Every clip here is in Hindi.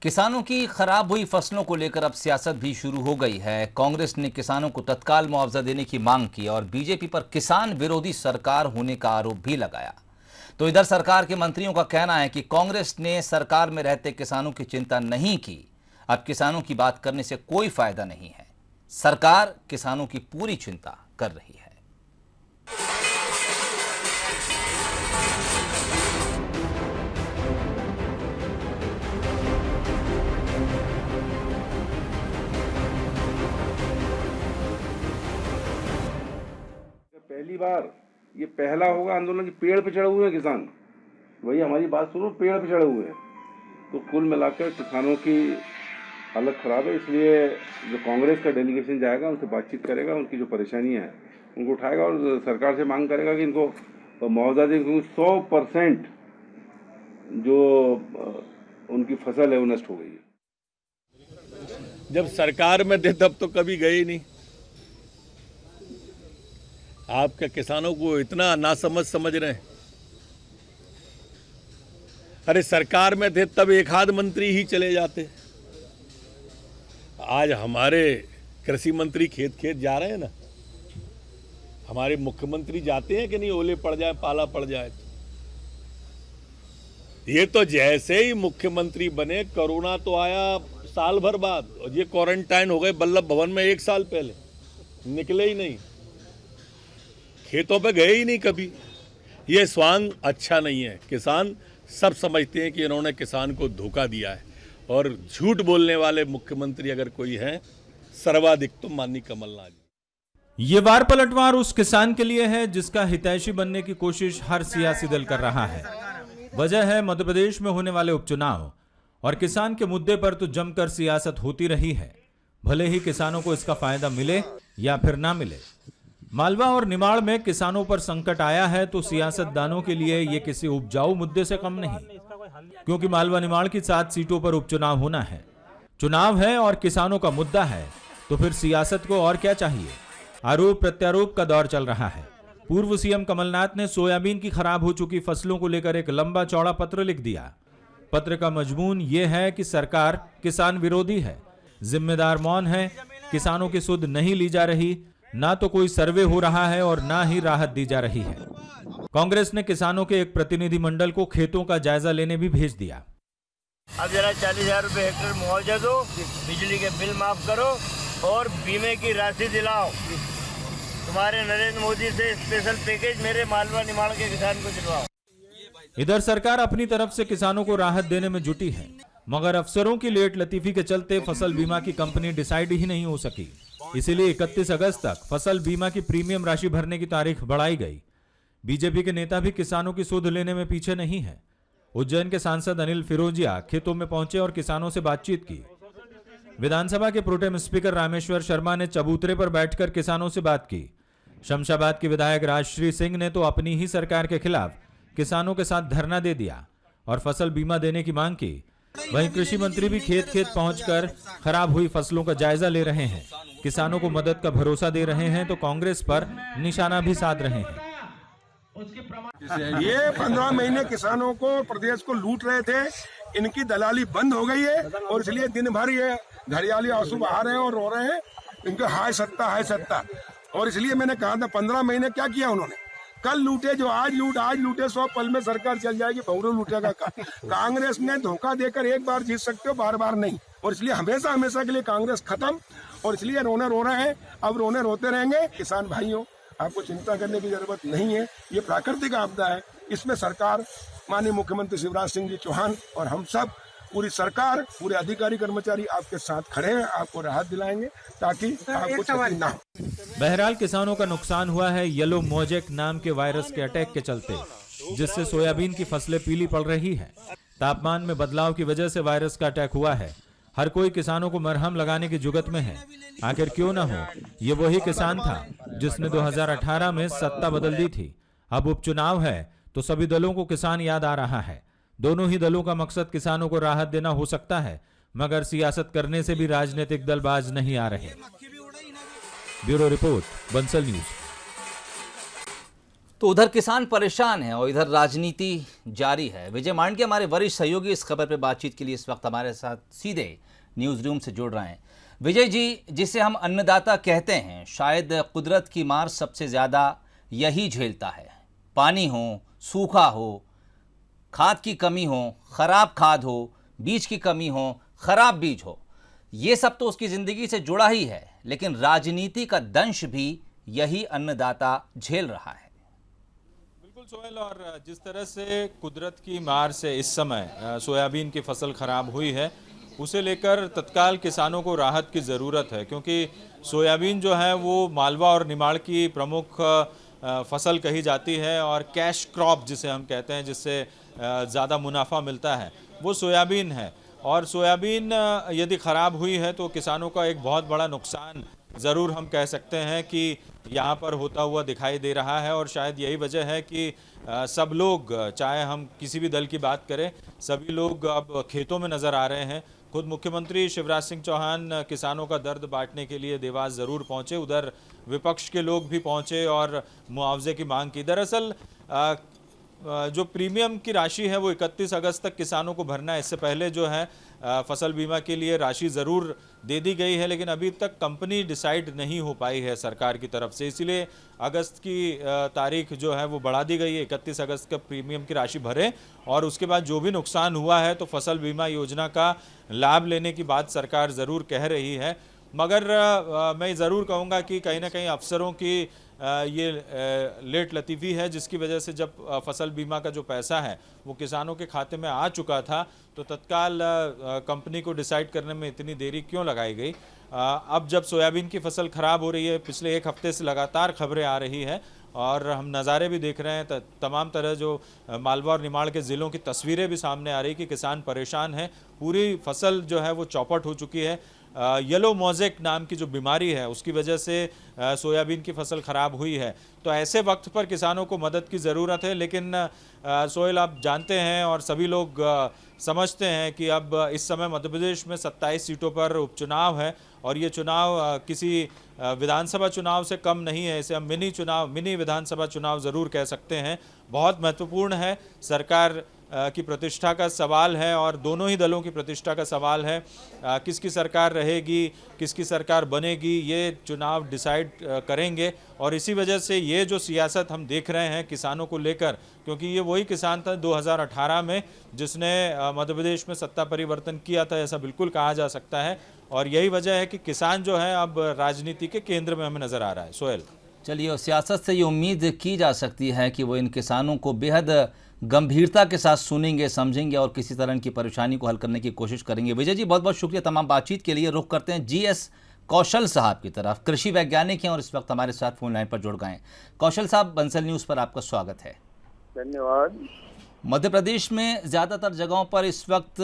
किसानों की खराब हुई फसलों को लेकर अब सियासत भी शुरू हो गई है। कांग्रेस ने किसानों को तत्काल मुआवजा देने की मांग की और बीजेपी पर किसान विरोधी सरकार होने का आरोप भी लगाया। तो इधर सरकार के मंत्रियों का कहना है कि कांग्रेस ने सरकार में रहते किसानों की चिंता नहीं की। अब किसानों की बात करने से कोई फायदा नहीं है। सरकार किसानों की पूरी चिंता कर रही है। पहली बार ये पहला होगा आंदोलन कि पेड़ पे चढ़े हुए हैं किसान। वही हमारी बात सुनो, पेड़ पे चढ़े हुए हैं। तो कुल मिलाकर किसानों की हालत खराब है। इसलिए जो कांग्रेस का डेलीगेशन जाएगा उनसे बातचीत करेगा, उनकी जो परेशानियां हैं उनको उठाएगा और सरकार से मांग करेगा कि इनको मुआवजा दें, क्योंकि 100% जो उनकी फसल है वो नष्ट हो गई है। जब सरकार में थे तब तो कभी गए ही नहीं। आपके किसानों को इतना नासमझ समझ रहे हैं। अरे सरकार में थे तब एक आध मंत्री ही चले जाते। आज हमारे कृषि मंत्री खेत खेत जा रहे हैं ना। हमारे मुख्यमंत्री जाते हैं कि नहीं, ओले पड़ जाए, पाला पड़ जाए। ये तो जैसे ही मुख्यमंत्री बने, कोरोना तो आया साल भर बाद, और ये क्वारंटाइन हो गए वल्लभ भवन में 1 साल पहले, निकले ही नहीं, खेतों पे गए ही नहीं कभी। ये स्वांग अच्छा नहीं है। किसान सब समझते हैं कि इन्होंने किसान को धोखा दिया है, और झूठ बोलने वाले मुख्यमंत्री अगर कोई है सर्वाधिक तो माननीय कमलनाथ जी। ये वार पलटवार उस किसान के लिए है जिसका हितैषी बनने की कोशिश हर सियासी दल कर रहा है। वजह है मध्य प्रदेश में होने वाले उपचुनाव, और किसान के मुद्दे पर तो जमकर सियासत होती रही है, भले ही किसानों को इसका फायदा मिले या फिर ना मिले। मालवा और निमाड़ में किसानों पर संकट आया है तो सियासतदानों के लिए ये किसी उपजाऊ मुद्दे से कम नहीं, क्योंकि मालवा निमाड़ की 7 सीटों पर उपचुनाव होना है। चुनाव है और किसानों का मुद्दा है, तो फिर सियासत को और क्या चाहिए। आरोप प्रत्यारोप का दौर चल रहा है। पूर्व सीएम कमलनाथ ने सोयाबीन की खराब हो चुकी फसलों को लेकर एक लंबा चौड़ा पत्र लिख दिया। पत्र का मजमून यह है कि सरकार किसान विरोधी है, जिम्मेदार मौन है, किसानों की सुध नहीं ली जा रही, ना तो कोई सर्वे हो रहा है और ना ही राहत दी जा रही है। कांग्रेस ने किसानों के एक प्रतिनिधि मंडल को खेतों का जायजा लेने भी भेज दिया। अब जरा 40,000 रुपए हेक्टेयर मुआवजा दो, बिजली के बिल माफ करो और बीमे की राशि दिलाओ। तुम्हारे नरेंद्र मोदी से स्पेशल पैकेज मेरे मालवा निमाड़ के किसान को दिलवाओ। इधर सरकार अपनी तरफ से किसानों को राहत देने में जुटी है, मगर अफसरों की लेट लतीफी के चलते फसल बीमा की कंपनी डिसाइड ही नहीं हो सकी। इसीलिए 31 अगस्त तक फसल बीमा की प्रीमियम राशि भरने की तारीख बढ़ाई गई। बीजेपी के नेता भी किसानों की सुध लेने में पीछे नहीं है। उज्जैन के सांसद अनिल फिरोजिया खेतों में पहुंचे और किसानों से बातचीत की। विधानसभा के प्रोटेम स्पीकर रामेश्वर शर्मा ने चबूतरे पर बैठकर किसानों से बात की। शमशाबाद के विधायक राजश्री सिंह ने तो अपनी ही सरकार के खिलाफ किसानों के साथ धरना दे दिया और फसल बीमा देने की मांग की। वहीं कृषि मंत्री भी खेत खेत पहुंचकर खराब हुई फसलों का जायजा ले रहे हैं, किसानों को मदद का भरोसा दे रहे हैं, तो कांग्रेस पर निशाना भी साध रहे हैं। ये 15 महीने किसानों को, प्रदेश को लूट रहे थे। इनकी दलाली बंद हो गई है और इसलिए दिन भर ये घड़ियाली आंसू बहा रहे हैं और रो रहे हैं। इनके हाय सत्ता। और इसलिए मैंने कहा था 15 महीने क्या किया उन्होंने। कल लूटे जो आज लूटे 100 पल में सरकार चल जाएगी, बहुरू लूटेगा। कांग्रेस ने धोखा देकर एक बार जीत सकते हो, बार बार नहीं। और इसलिए हमेशा के लिए कांग्रेस खत्म, और इसलिए रो रहे हैं। अब रोते रहेंगे। किसान भाइयों, आपको चिंता करने की जरूरत नहीं है। ये प्राकृतिक आपदा है, इसमें सरकार, माननीय मुख्यमंत्री शिवराज सिंह जी चौहान और हम सब, पूरी सरकार, पूरे अधिकारी कर्मचारी आपके साथ खड़े हैं, आपको राहत दिलाएंगे ताकि आपको क्षति ना हो। बहरहाल किसानों का नुकसान हुआ है येलो मोजेक नाम के वायरस के अटैक के चलते, जिससे सोयाबीन की फसलें पीली पड़ रही है। तापमान में बदलाव की वजह से वायरस का अटैक हुआ है। हर कोई किसानों को मरहम लगाने की जुगत में है। आखिर क्यों ना हो, ये वही किसान था जिसने 2018 में सत्ता बदल दी थी। अब उपचुनाव है तो सभी दलों को किसान याद आ रहा है। दोनों ही दलों का मकसद किसानों को राहत देना हो सकता है, मगर सियासत करने से भी राजनीतिक दल बाज नहीं आ रहे। Bureau report, Bansal news. तो उधर किसान परेशान हैं और इधर राजनीति जारी है। विजय मांडके हमारे वरिष्ठ सहयोगी इस खबर पर बातचीत के लिए इस वक्त हमारे साथ सीधे न्यूज रूम से जुड़ रहे हैं। विजय जी, जिसे हम अन्नदाता कहते हैं, शायद कुदरत की मार सबसे ज़्यादा यही झेलता है। पानी हो, सूखा हो, खाद की कमी हो, खराब खाद हो, बीज की कमी हो, खराब बीज हो, ये सब तो उसकी ज़िंदगी से जुड़ा ही है, लेकिन राजनीति का दंश भी यही अन्नदाता झेल रहा है। बिल्कुल सोहेल, और जिस तरह से कुदरत की मार से इस समय सोयाबीन की फसल खराब हुई है, उसे लेकर तत्काल किसानों को राहत की ज़रूरत है, क्योंकि सोयाबीन जो है वो मालवा और निमाड़ की प्रमुख फसल कही जाती है और कैश क्रॉप जिसे हम कहते हैं, जिससे ज़्यादा मुनाफा मिलता है, वो सोयाबीन है। और सोयाबीन यदि ख़राब हुई है तो किसानों का एक बहुत बड़ा नुकसान ज़रूर हम कह सकते हैं कि यहाँ पर होता हुआ दिखाई दे रहा है। और शायद यही वजह है कि सब लोग, चाहे हम किसी भी दल की बात करें, सभी लोग अब खेतों में नज़र आ रहे हैं। खुद मुख्यमंत्री शिवराज सिंह चौहान किसानों का दर्द बांटने के लिए देवास ज़रूर पहुँचे, उधर विपक्ष के लोग भी पहुँचे और मुआवजे की मांग की। दरअसल जो प्रीमियम की राशि है वो 31 अगस्त तक किसानों को भरना है। इससे पहले जो है फसल बीमा के लिए राशि ज़रूर दे दी गई है, लेकिन अभी तक कंपनी डिसाइड नहीं हो पाई है सरकार की तरफ से, इसीलिए अगस्त की तारीख जो है वो बढ़ा दी गई है। 31 अगस्त का प्रीमियम की राशि भरें और उसके बाद जो भी नुकसान हुआ है तो फसल बीमा योजना का लाभ लेने की बात सरकार ज़रूर कह रही है। मगर मैं ज़रूर कहूँगा कि कहीं ना कहीं अफसरों की ये लेट लतीफ़ी है, जिसकी वजह से जब फसल बीमा का जो पैसा है वो किसानों के खाते में आ चुका था तो तत्काल कंपनी को डिसाइड करने में इतनी देरी क्यों लगाई गई। अब जब सोयाबीन की फसल ख़राब हो रही है, पिछले एक हफ्ते से लगातार खबरें आ रही है और हम नज़ारे भी देख रहे हैं, तमाम तरह जो मालवा और निमाड़ के ज़िलों की तस्वीरें भी सामने आ रही कि किसान परेशान हैं। पूरी फसल जो है वो चौपट हो चुकी है। येलो मोज़ेक नाम की जो बीमारी है उसकी वजह से सोयाबीन की फसल ख़राब हुई है। तो ऐसे वक्त पर किसानों को मदद की ज़रूरत है, लेकिन सोहेल, आप जानते हैं और सभी लोग समझते हैं कि अब इस समय मध्य प्रदेश में 27 सीटों पर उपचुनाव है और ये चुनाव किसी विधानसभा चुनाव से कम नहीं है। इसे हम मिनी विधानसभा चुनाव ज़रूर कह सकते हैं। बहुत महत्वपूर्ण है, सरकार की प्रतिष्ठा का सवाल है और दोनों ही दलों की प्रतिष्ठा का सवाल है। किसकी सरकार रहेगी, किसकी सरकार बनेगी, ये चुनाव डिसाइड करेंगे। और इसी वजह से ये जो सियासत हम देख रहे हैं किसानों को लेकर, क्योंकि ये वही किसान था 2018 में जिसने मध्य प्रदेश में सत्ता परिवर्तन किया था, ऐसा बिल्कुल कहा जा सकता है। और यही वजह है कि किसान जो है अब राजनीति के केंद्र में हमें नज़र आ रहा है। सोहेल, चलिए, सियासत से ये उम्मीद की जा सकती है कि वो इन किसानों को बेहद गंभीरता के साथ सुनेंगे, समझेंगे और किसी तरह की परेशानी को हल करने की कोशिश करेंगे। विजय जी, बहुत बहुत शुक्रिया तमाम बातचीत के लिए। रुख करते हैं GS कौशल साहब की तरफ। कृषि वैज्ञानिक हैं और इस वक्त हमारे साथ फोन लाइन पर जुड़ गए हैं। कौशल साहब, बंसल न्यूज़ पर आपका स्वागत है। धन्यवाद। मध्य प्रदेश में ज़्यादातर जगहों पर इस वक्त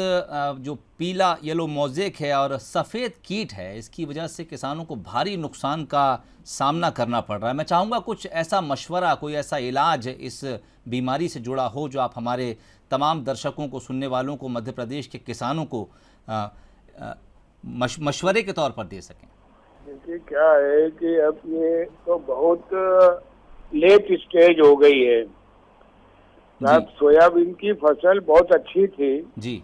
जो पीला येलो मोज़ेक है और सफ़ेद कीट है, इसकी वजह से किसानों को भारी नुकसान का सामना करना पड़ रहा है। मैं चाहूँगा कुछ ऐसा मशवरा, कोई ऐसा इलाज इस बीमारी से जुड़ा हो जो आप हमारे तमाम दर्शकों को, सुनने वालों को, मध्य प्रदेश के किसानों को मशवरे के तौर पर दे सकें। देखिए, क्या है कि अब ये तो बहुत लेट स्टेज हो गई है। सोयाबीन की फसल बहुत अच्छी थी जी,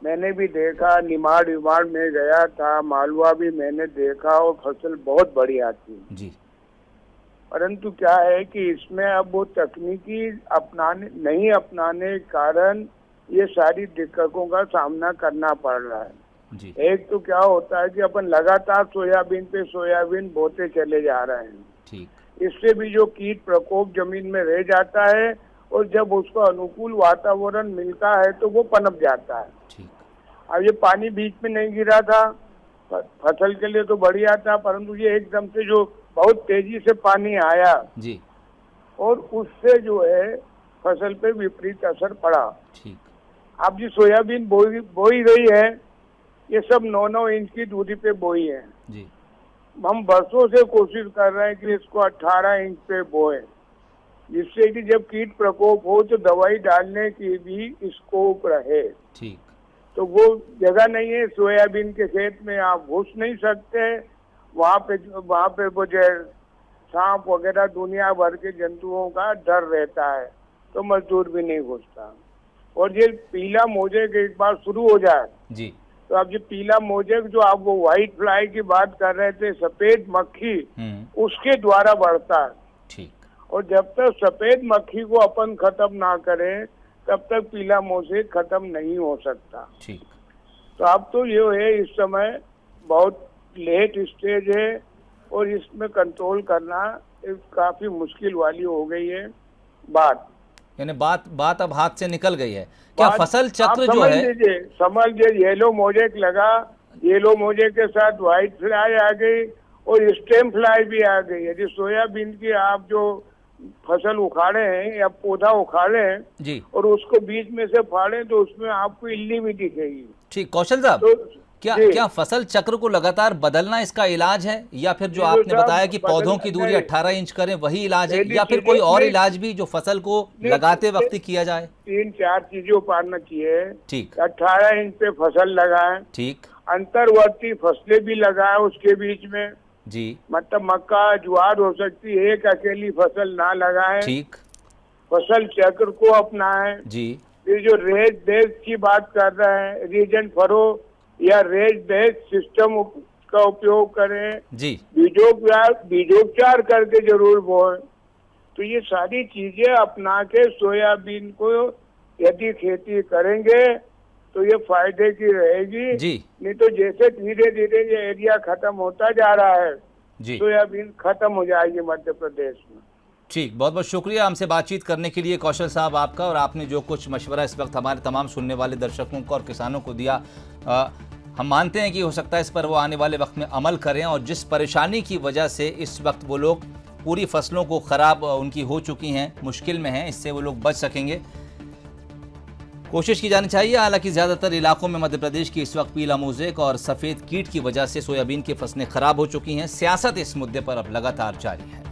मैंने भी देखा, निमाड़ में गया था, मालवा भी मैंने देखा और फसल बहुत बढ़िया थी जी। परंतु क्या है कि इसमें अब वो तकनीकी नहीं अपनाने के कारण ये सारी दिक्कतों का सामना करना पड़ रहा है जी। एक तो क्या होता है कि अपन लगातार सोयाबीन पे सोयाबीन बोते चले जा रहे हैं, ठीक। इससे भी जो कीट प्रकोप जमीन में रह जाता है और जब उसको अनुकूल वातावरण मिलता है तो वो पनप जाता है। ठीक। अब ये पानी बीच में नहीं गिरा था, फसल के लिए तो बढ़िया था, परंतु ये एकदम से जो बहुत तेजी से पानी आया जी, और उससे जो है फसल पे विपरीत असर पड़ा। ठीक। अब जो सोयाबीन बोई गई है, ये सब 9-9 इंच की दूरी पे बोई है जी। हम बरसों से कोशिश कर रहे हैं कि इसको 18 इंच पे बोए, जिससे कि जब कीट प्रकोप हो तो दवाई डालने की भी स्कोप रहे। ठीक। तो वो जगह नहीं है, सोयाबीन के खेत में आप घुस नहीं सकते, वहाँ पे वो जो सांप वगैरह दुनिया भर के जंतुओं का डर रहता है, तो मजदूर भी नहीं घुसता। और ये पीला मोजेक एक बार शुरू हो जाए जी, तो अब ये पीला मोजेक जो आप वो व्हाइट फ्लाई की बात कर रहे थे, सफेद मक्खी, उसके द्वारा बढ़ता है। ठीक, और जब तक सफेद मक्खी को अपन खत्म ना करें तब तक पीला मोजेक खत्म नहीं हो सकता। ठीक, तो अब तो ये है, इस समय बहुत लेट स्टेज है और इसमें कंट्रोल करना काफी मुश्किल वाली हो गई है बात। यानी बात अब हाथ से निकल गई है। क्या फसल चक्र आप जो है, समझ लीजिए येलो मोजेक लगा, येलो मोजेक के साथ व्हाइट फ्लाई आ गई और स्टेम फ्लाई भी आ गई। यदि सोयाबीन की आप जो फसल उखाड़े हैं या पौधा उखाड़े हैं जी, और उसको बीच में से फाड़े तो उसमें आपको इल्ली भी दिखेगी। ठीक, कौशल साहब, तो क्या फसल चक्र को लगातार बदलना इसका इलाज है, या फिर जो आपने बताया कि पौधों की दूरी 18 इंच करें वही इलाज है, या फिर कोई और इलाज भी जो फसल को लगाते वक्त ही किया जाए? 3-4 चीजों पर आना चाहिए। ठीक, 18 इंच पे फसल लगाएं, ठीक, अंतर्वर्ती फसलें भी लगाएं उसके बीच में, जी, मतलब मक्का ज्वार हो सकती है, एक अकेली फसल ना लगाएं। ठीक, फसल चक्र को अपनाएं। जी, ये जो रेज बेस्ड की बात कर रहे हैं, रीजन फरो या रेज बेस्ड सिस्टम का उपयोग करें, जी, बीजोपचार करके जरूर बोएं। तो ये सारी चीजें अपना के सोयाबीन को यदि खेती करेंगे तो ये फायदे की रहेगी जी, नहीं तो जैसे धीरे धीरे ये एरिया खत्म होता जा रहा है, जी, सोयाबीन खत्म हो जाएगी मध्य प्रदेश में। ठीक, बहुत बहुत शुक्रिया हमसे बातचीत करने के लिए कौशल साहब आपका, और आपने जो कुछ मशवरा इस वक्त हमारे तमाम सुनने वाले दर्शकों को और किसानों को दिया, हम मानते हैं कि हो सकता है इस पर वो आने वाले वक्त में अमल करें, और जिस परेशानी की वजह से इस वक्त वो लोग पूरी फसलों को ख़राब उनकी हो चुकी हैं, मुश्किल में हैं, इससे वो लोग बच सकेंगे। कोशिश की जानी चाहिए। हालांकि ज़्यादातर इलाकों में मध्य प्रदेश की इस वक्त पीला मोजेक और सफ़ेद कीट की वजह से सोयाबीन की फसलें ख़राब हो चुकी हैं। सियासत इस मुद्दे पर अब लगातार जारी है।